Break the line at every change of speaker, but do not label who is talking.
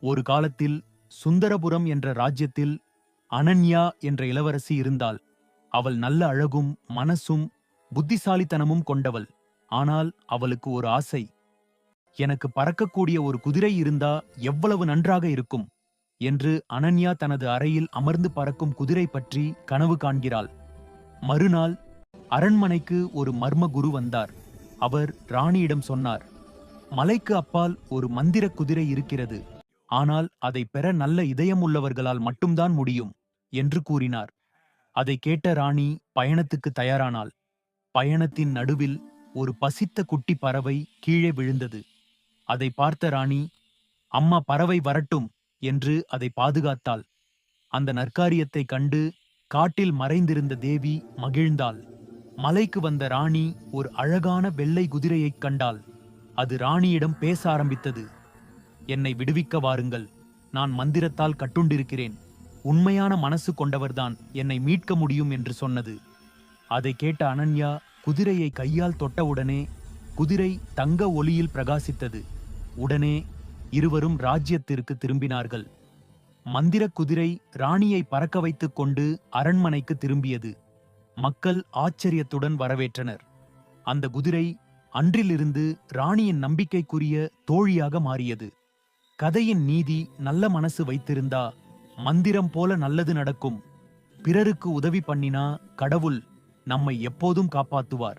ஒரு காலத்தில் சுந்தரபுரம் என்ற ராஜ்யத்தில் அனன்யா என்ற இளவரசி இருந்தாள். அவள் நல்ல அழகும் மனசும் புத்திசாலித்தனமும் கொண்டவள். ஆனால் அவளுக்கு ஒரு ஆசை. எனக்கு பறக்கக்கூடிய ஒரு குதிரை இருந்தா எவ்வளவு நன்றாக இருக்கும் என்று அனன்யா தனது அறையில் அமர்ந்து பறக்கும் குதிரை பற்றி கனவு காண்கிறாள். மறுநாள் அரண்மனைக்கு ஒரு மர்ம குரு வந்தார். அவர் ராணியிடம் சொன்னார், மலைக்கு அப்பால் ஒரு மந்திர குதிரை இருக்கிறது. ஆனால் அதை பெற நல்ல இதயம் உள்ளவர்களால் மட்டும்தான் முடியும் என்று கூறினார். அதை கேட்ட ராணி பயணத்துக்கு தயாரானாள். பயணத்தின் நடுவில் ஒரு பசித்த குட்டி பறவை கீழே விழுந்தது. அதை பார்த்த ராணி, அம்மா பறவை வரட்டும் என்று அதை பாதுகாத்தாள். அந்த நற்காரியத்தை கண்டு காட்டில் மறைந்திருந்த தேவி மகிழ்ந்தாள். மலைக்கு வந்த ராணி ஒரு அழகான வெள்ளை குதிரையைக் கண்டாள். அது ராணியிடம் பேச ஆரம்பித்தது. என்னை விடுவிக்க வாருங்கள். நான் மந்திரத்தால் கட்டுண்டிருக்கிறேன். உண்மையான மனசு கொண்டவர்தான் என்னை மீட்க முடியும் என்று சொன்னது. அதை கேட்ட அனன்யா குதிரையை கையால் தொட்டவுடனே குதிரை தங்க ஒளியில் பிரகாசித்தது. உடனே இருவரும் ராஜ்யத்திற்கு திரும்பினார்கள். மந்திர குதிரை ராணியை பறக்க வைத்துக் கொண்டு அரண்மனைக்கு திரும்பியது. மக்கள் ஆச்சரியத்துடன் வரவேற்றனர். அந்த குதிரை அன்றிலிருந்து ராணியின் நம்பிக்கைக்குரிய தோழியாக மாறியது. கதையின் நீதி, நல்ல மனசு வைத்திருந்தா மந்திரம் போல நல்லது நடக்கும். பிறருக்கு உதவி பண்ணினா கடவுள் நம்மை எப்போதும் காப்பாத்துவார்.